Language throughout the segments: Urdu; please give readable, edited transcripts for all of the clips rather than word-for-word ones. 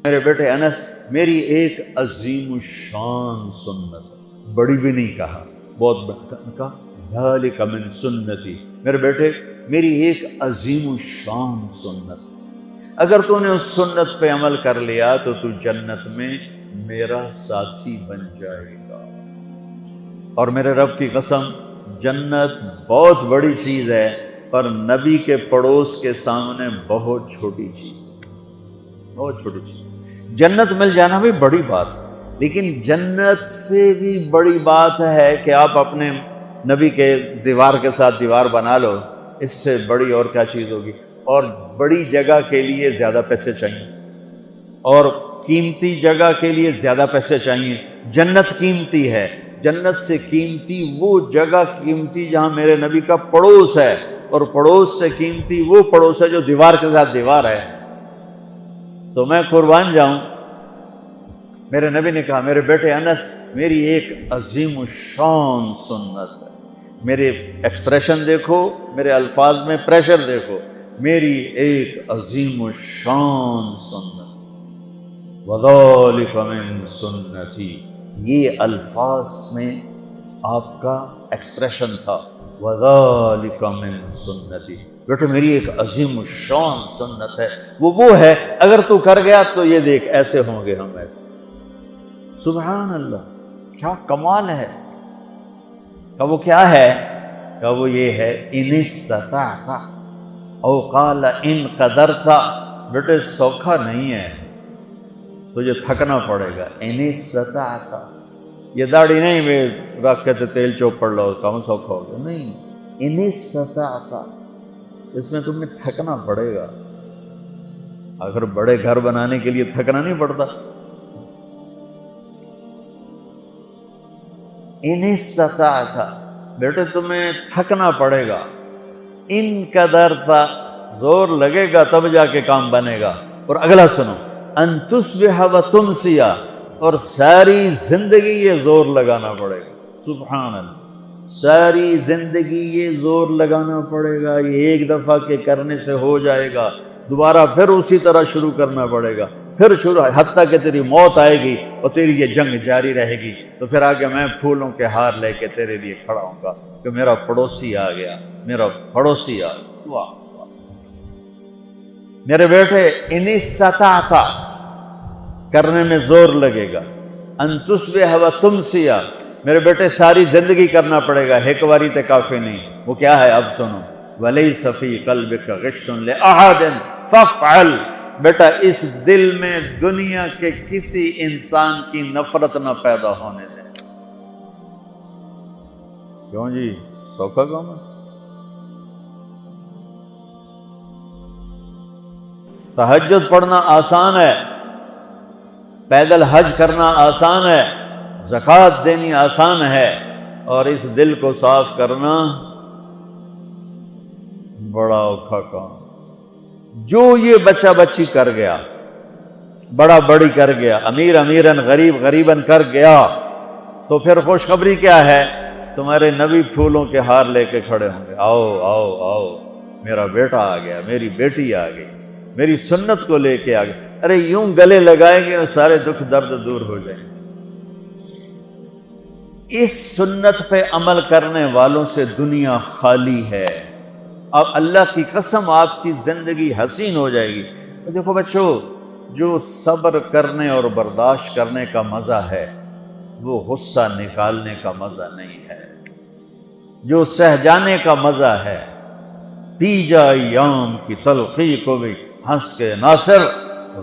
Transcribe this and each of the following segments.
میرے بیٹے انس میری ایک عظیم الشان سنت ہے، بڑی بھی نہیں کہا، بہت کہا ذالک من سنتی، میرے بیٹے میری ایک عظیم الشان سنت ہے، اگر تو نے اس سنت پہ عمل کر لیا تو تو جنت میں میرا ساتھی بن جائے گا۔ اور میرے رب کی قسم جنت بہت بڑی چیز ہے، پر نبی کے پڑوس کے سامنے بہت چھوٹی چیز ہے، بہت چھوٹی چیز۔ جنت مل جانا بھی بڑی بات ہے، لیکن جنت سے بھی بڑی بات ہے کہ آپ اپنے نبی کے دیوار کے ساتھ دیوار بنا لو، اس سے بڑی اور کیا چیز ہوگی؟ اور بڑی جگہ کے لیے زیادہ پیسے چاہیے، اور قیمتی جگہ کے لیے زیادہ پیسے چاہیے۔ جنت قیمتی ہے، جنت سے قیمتی وہ جگہ قیمتی جہاں میرے نبی کا پڑوس ہے، اور پڑوس سے قیمتی وہ پڑوس ہے جو دیوار کے ساتھ دیوار ہے۔ تو میں قربان جاؤں، میرے نبی نے کہا میرے بیٹے انس میری ایک عظیم الشان سنت ہے، میرے ایکسپریشن دیکھو، میرے الفاظ میں پریشر دیکھو، میری ایک عظیم الشان سنت، وَذَلِكَ مِن سنتی، یہ الفاظ میں آپ کا ایکسپریشن تھا، وَذَلِكَ مِن سنتی، بیٹے میری ایک عظیم الشان سنت ہے، وہ ہے اگر تو کر گیا تو یہ دیکھ ایسے ہوں گے ہم ایسے۔ سبحان اللہ، کیا کمال ہے! کہ وہ کیا ہے؟ کہ وہ یہ ہے ان استطعت او قال ان قدرت، بیٹے سوکھا نہیں ہے، تجھے تھکنا پڑے گا، ان استطعت، یہ داڑھی نہیں میں رکھ کے تیل چوپڑ لو کم سوکھا ہوگا، نہیں، ان استطعت، اس میں تمہیں تھکنا پڑے گا۔ اگر بڑے گھر بنانے کے لیے تھکنا نہیں پڑتا، ان استطعت، بیٹے تمہیں تھکنا پڑے گا، ان قدرت، زور لگے گا تب جا کے کام بنے گا۔ اور اگلا سنو، ان تصبح و تمسی، اور ساری زندگی یہ زور لگانا پڑے گا۔ سبحان اللہ، ساری زندگی یہ زور لگانا پڑے گا، یہ ایک دفعہ کے کرنے سے ہو جائے گا، دوبارہ پھر اسی طرح شروع کرنا پڑے گا، پھر شروع، حتیٰ کہ تیری موت آئے گی اور تیری یہ جنگ جاری رہے گی، تو پھر آگے میں پھولوں کے ہار لے کے تیرے لیے کھڑا ہوں گا کہ میرا پڑوسی آ گیا، میرا پڑوسی آ گیا۔ واہ واہ، میرے بیٹے ان استطعت، کرنے میں زور لگے گا، ان تصبح و تمسی، میرے بیٹے ساری زندگی کرنا پڑے گا، ایک باری تے کافی نہیں۔ وہ کیا ہے؟ اب سنو، وَلَيْسَ فِي قَلْبِكَ غِشٌّ لِأَحَدٍ فَافْعَلْ، بیٹا اس دل میں دنیا کے کسی انسان کی نفرت نہ پیدا ہونے دیں۔ کیوں جی، سوکھا کام ہے؟ تہجد پڑھنا آسان ہے، پیدل حج کرنا آسان ہے، زکوٰۃ دینی آسان ہے، اور اس دل کو صاف کرنا بڑا اوکھا کام۔ جو یہ بچہ بچی کر گیا، بڑا بڑی کر گیا، امیر امیرن، غریب غریبن کر گیا، تو پھر خوشخبری کیا ہے؟ تمہارے نبی پھولوں کے ہار لے کے کھڑے ہوں گے، آؤ آؤ آؤ، میرا بیٹا آ گیا، میری بیٹی آ گئی، میری سنت کو لے کے آ گئی۔ ارے یوں گلے لگائیں گے اور سارے دکھ درد دور ہو جائیں گے۔ اس سنت پہ عمل کرنے والوں سے دنیا خالی ہے۔ اب اللہ کی قسم آپ کی زندگی حسین ہو جائے گی۔ دیکھو بچوں، جو صبر کرنے اور برداشت کرنے کا مزہ ہے وہ غصہ نکالنے کا مزہ نہیں ہے، جو سہ جانے کا مزہ ہے، پی جا ایام کی تلخی کو بھی ہنس کے ناصر،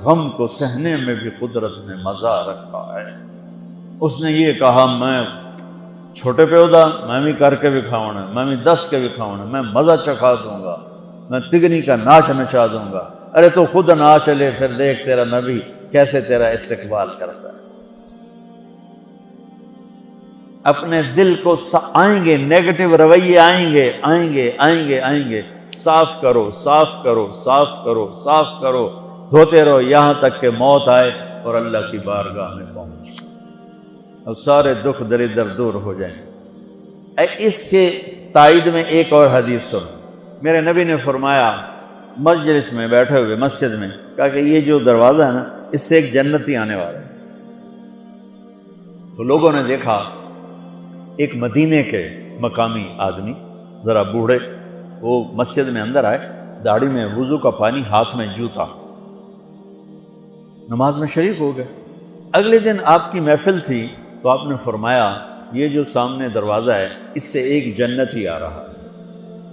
غم کو سہنے میں بھی قدرت نے مزہ رکھا ہے۔ اس نے یہ کہا میں چھوٹے پیودا میں بھی کر کے دکھاؤں، میں بھی دس کے دکھاؤں، میں مزہ چکھا دوں گا، میں تگنی کا ناچ نچا دوں گا۔ ارے تو خود ناچ لے، پھر دیکھ تیرا نبی کیسے تیرا استقبال کرتا ہے۔ اپنے دل کو آئیں گے نیگیٹو رویے، آئیں گے آئیں گے آئیں گے آئیں گے، صاف کرو صاف کرو صاف کرو صاف کرو، دھوتے رہو یہاں تک کہ موت آئے اور اللہ کی بارگاہ میں پہنچ اور سارے دکھ دریدر دور ہو جائیں۔ اس کے تائید میں ایک اور حدیث سن، میرے نبی نے فرمایا مجلس میں بیٹھے ہوئے مسجد میں، کہا کہ یہ جو دروازہ ہے نا اس سے ایک جنتی آنے والا ہے۔ تو لوگوں نے دیکھا ایک مدینے کے مقامی آدمی ذرا بوڑھے، وہ مسجد میں اندر آئے، داڑھی میں وضو کا پانی، ہاتھ میں جوتا، نماز میں شریک ہو گئے۔ اگلے دن آپ کی محفل تھی تو آپ نے فرمایا یہ جو سامنے دروازہ ہے اس سے ایک جنتی آ رہا ہے۔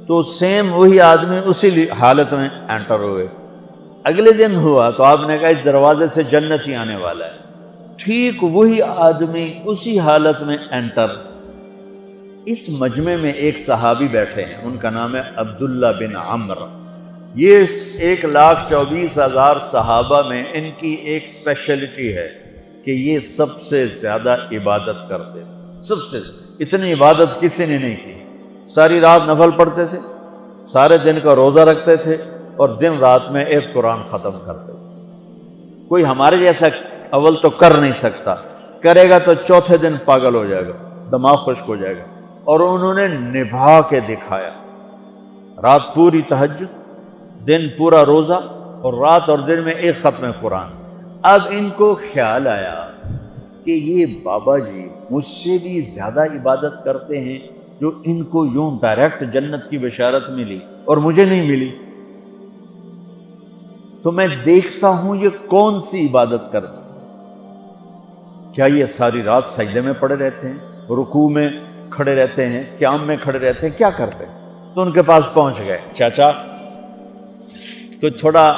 تو سیم وہی آدمی اسی حالت میں انٹر ہوئے۔ اگلے دن ہوا تو آپ نے کہا اس دروازے سے جنتی آنے والا ہے۔ ٹھیک وہی آدمی اسی حالت میں انٹر۔ اس مجمع میں ایک صحابی بیٹھے ہیں، ان کا نام ہے عبداللہ بن عمرو۔ یہ 1,24,000 صحابہ میں ان کی ایک اسپیشلٹی ہے کہ یہ سب سے زیادہ عبادت کرتے تھے، سب سے اتنی عبادت کسی نے نہیں کی۔ ساری رات نفل پڑھتے تھے، سارے دن کا روزہ رکھتے تھے، اور دن رات میں ایک قرآن ختم کرتے تھے۔ کوئی ہمارے جیسا اول تو کر نہیں سکتا، کرے گا تو چوتھے دن پاگل ہو جائے گا، دماغ خشک ہو جائے گا، اور انہوں نے نبھا کے دکھایا۔ رات پوری تہجد، دن پورا روزہ، اور رات اور دن میں ایک ختم قرآن۔ اب ان کو خیال آیا کہ یہ بابا جی مجھ سے بھی زیادہ عبادت کرتے ہیں، جو ان کو یوں ڈائریکٹ جنت کی بشارت ملی اور مجھے نہیں ملی، تو میں دیکھتا ہوں یہ کون سی عبادت کرتے ہیں۔ کیا یہ ساری رات سجدے میں پڑے رہتے ہیں، رکوع میں کھڑے رہتے ہیں، قیام میں کھڑے رہتے ہیں، کیا کرتے ہیں؟ تو ان کے پاس پہنچ گئے، چاچا تو تھوڑا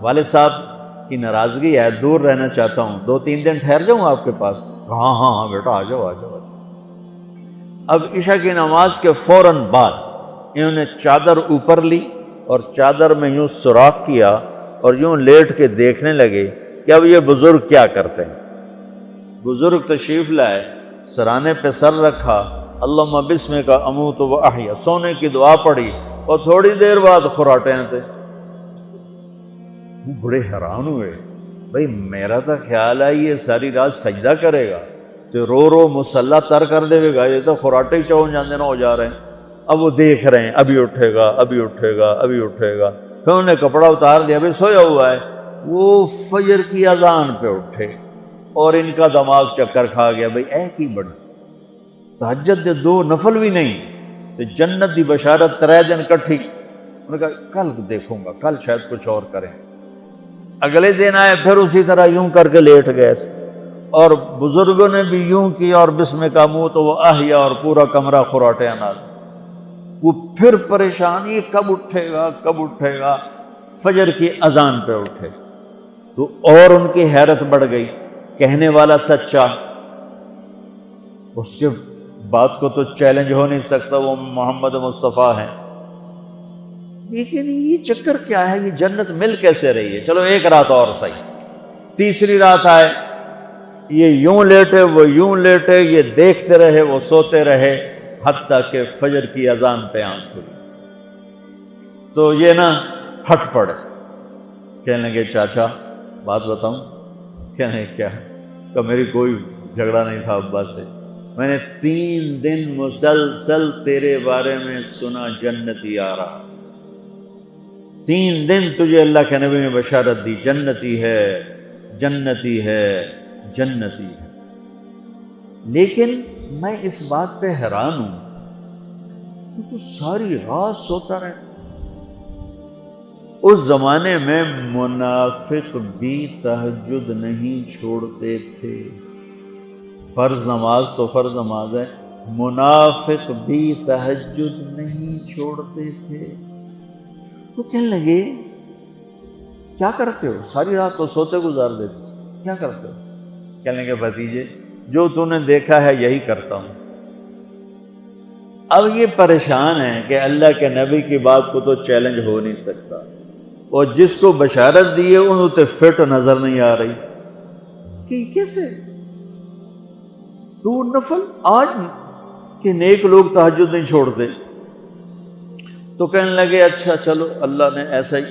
والد صاحب کی ناراضگی ہے، دور رہنا چاہتا ہوں، 2-3 دن ٹھہر جاؤں آپ کے پاس؟ ہاں ہاں ہاں بیٹا آ جاؤ آ جاؤ آ جاؤ۔ اب عشاء کی نماز کے فوراً بعد انہوں نے چادر اوپر لی اور چادر میں یوں سوراخ کیا اور یوں لیٹ کے دیکھنے لگے کہ اب یہ بزرگ کیا کرتے ہیں۔ بزرگ تشریف لائے، سرانے پہ سر رکھا، اللہم بسمک اموت و احیا، سونے کی دعا پڑھی، اور تھوڑی دیر بعد خراٹے تھے۔ وہ بڑے حیران ہوئے، بھئی میرا تو خیال ہے یہ ساری رات سجدہ کرے گا تو رو رو مصلی تر کر دے گا، یہ تو خراٹے ہی چون جاندے نہ ہو جا رہے ہیں۔ اب وہ دیکھ رہے ہیں ابھی اٹھے گا ابھی اٹھے گا ابھی اٹھے گا، پھر انہوں نے کپڑا اتار دیا، بھئی سویا ہوا ہے۔ وہ فجر کی اذان پہ اٹھے اور ان کا دماغ چکر کھا گیا، بھئی اے کی بڑی تہجد دے 2 نفل بھی نہیں تو جنت دی بشارت 3 دن کٹھی۔ انہوں نے کہا کل دیکھوں گا، کل شاید کچھ اور کریں۔ اگلے دن آئے، پھر اسی طرح یوں کر کے لیٹ گئے، اور بزرگوں نے بھی یوں کیا، اور بسمک اموت و احیا، اور پورا کمرہ خراٹے انال۔ وہ پھر پریشان، یہ کب اٹھے گا کب اٹھے گا؟ فجر کی اذان پہ اٹھے تو اور ان کی حیرت بڑھ گئی، کہنے والا سچا، اس کے بات کو تو چیلنج ہو نہیں سکتا، وہ محمد مصطفیٰ ہیں، لیکن یہ چکر کیا ہے، یہ جنت مل کیسے رہی ہے؟ چلو ایک رات اور صحیح۔ تیسری رات آئے، یہ یوں لیٹے وہ یوں لیٹے، یہ دیکھتے رہے وہ سوتے رہے، حتیٰ کہ فجر کی اذان پہ آنکھ کھلی تو یہ نا پھٹ پڑے، کہنے لگے چاچا بات بتاؤں؟ کہنے کیا؟ کہ میری کوئی جھگڑا نہیں تھا ابا سے، میں نے 3 دن مسلسل تیرے بارے میں سنا جنتی آ رہا، 3 دن تجھے اللہ کے نبی نے بشارت دی جنتی ہے جنتی ہے جنتی ہے، لیکن میں اس بات پہ حیران ہوں تو ساری رات سوتا رہتا۔ اس زمانے میں منافق بھی تہجد نہیں چھوڑتے تھے، فرض نماز تو فرض نماز ہے، منافق بھی تہجد نہیں چھوڑتے تھے۔ تو کہنے لگے کیا کرتے ہو؟ ساری رات تو سوتے گزار دیتے، کیا کرتے ہو؟ کہنے لگے بھتیجے جو تو نے دیکھا ہے یہی کرتا ہوں۔ اب یہ پریشان ہے کہ اللہ کے نبی کی بات کو تو چیلنج ہو نہیں سکتا، اور جس کو بشارت دی ہے انہوں تے فٹ نظر نہیں آ رہی کہ کیسے تو نفل آج کہ نیک لوگ تہجد نہیں چھوڑتے۔ تو کہنے لگے اچھا چلو اللہ نے ایسا ہی،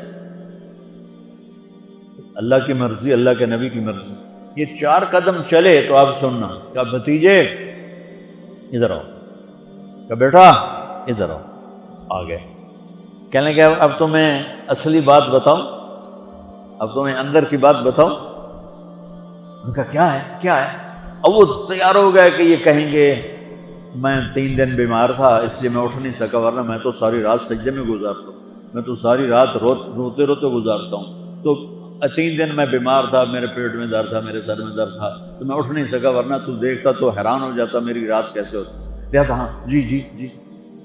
اللہ کی مرضی، اللہ کے نبی کی مرضی۔ یہ 4 قدم چلے تو آپ سننا، کہا بھتیجے ادھر آؤ، کہا بیٹا ادھر آؤ، آ گئے۔ کہنے لگے اب تو میں اصلی بات بتاؤں، اب تو میں اندر کی بات بتاؤں؟ ان کا کیا ہے کیا ہے؟ اب وہ تیار ہو گئے کہ یہ کہیں گے میں 3 دن بیمار تھا اس لیے میں اٹھ نہیں سکا، ورنہ میں تو ساری رات سجدے میں گزارتا ہوں، میں تو ساری رات روتے روتے گزارتا ہوں، تو 3 دن میں بیمار تھا، میرے پیٹ میں درد تھا، میرے سر میں درد تھا، تو میں اٹھ نہیں سکا، ورنہ تو دیکھتا تو حیران ہو جاتا میری رات کیسے ہوتی۔ کہتا ہاں جی جی جی۔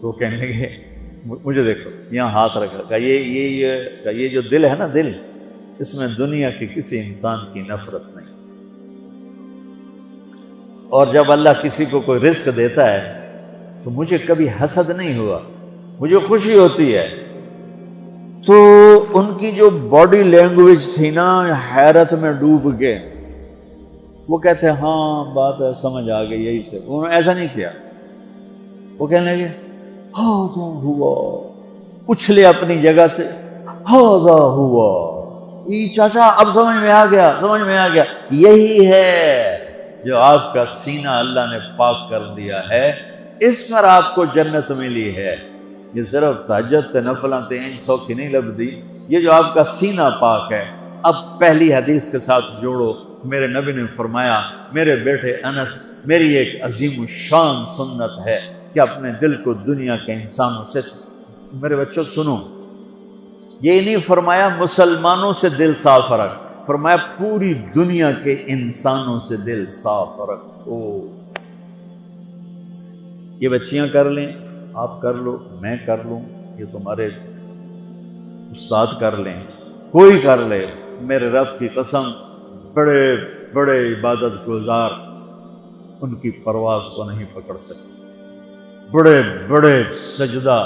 تو کہنے لگے مجھے دیکھو یہاں ہاتھ رکھا، کہ یہ جو دل ہے نا، دل، اس میں دنیا کی کسی انسان کی نفرت نہیں، اور جب اللہ کسی کو کوئی رزق دیتا ہے تو مجھے کبھی حسد نہیں ہوا، مجھے خوشی ہوتی ہے۔ تو ان کی جو باڈی لینگویج تھی نا، حیرت میں ڈوب کے وہ کہتے ہیں ہاں بات ہے سمجھ آ گئی، یہی سے انہوں نے ایسا نہیں کیا، وہ کہنے لگے ہاذا ہوا، اچھلے اپنی جگہ سے، ہاذا ہوا، یہ چاچا اب سمجھ میں آ گیا، سمجھ میں آ گیا، یہی ہے جو آپ کا سینہ اللہ نے پاک کر دیا ہے، اس پر آپ کو جنت ملی ہے۔ یہ صرف تہجد نفلاں تین سوکھی نہیں لبدی، یہ جو آپ کا سینہ پاک ہے۔ اب پہلی حدیث کے ساتھ جوڑو، میرے نبی نے فرمایا میرے بیٹے انس، میری ایک عظیم الشان سنت ہے کہ اپنے دل کو دنیا کے انسانوں سے، میرے بچوں سنو، یہ نہیں فرمایا مسلمانوں سے دل صاف رکھ، فرمایا پوری دنیا کے انسانوں سے دل صاف رکھو۔ یہ بچیاں کر لیں، آپ کر لو، میں کر لوں، یہ تمہارے استاد کر لیں، کوئی کر لے، میرے رب کی قسم بڑے بڑے عبادت گزار ان کی پرواز کو نہیں پکڑ سکتے، بڑے بڑے سجدہ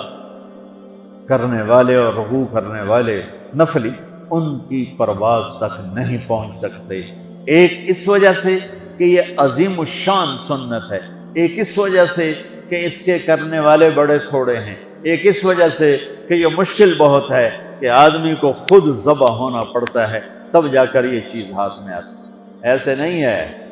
کرنے والے اور رکوع کرنے والے نفلی ان کی پرواز تک نہیں پہنچ سکتے۔ ایک اس وجہ سے کہ یہ عظیم الشان سنت ہے، ایک اس وجہ سے کہ اس کے کرنے والے بڑے تھوڑے ہیں، ایک اس وجہ سے کہ یہ مشکل بہت ہے کہ آدمی کو خود ذبح ہونا پڑتا ہے تب جا کر یہ چیز ہاتھ میں آتی ہے۔ ایسے نہیں ہے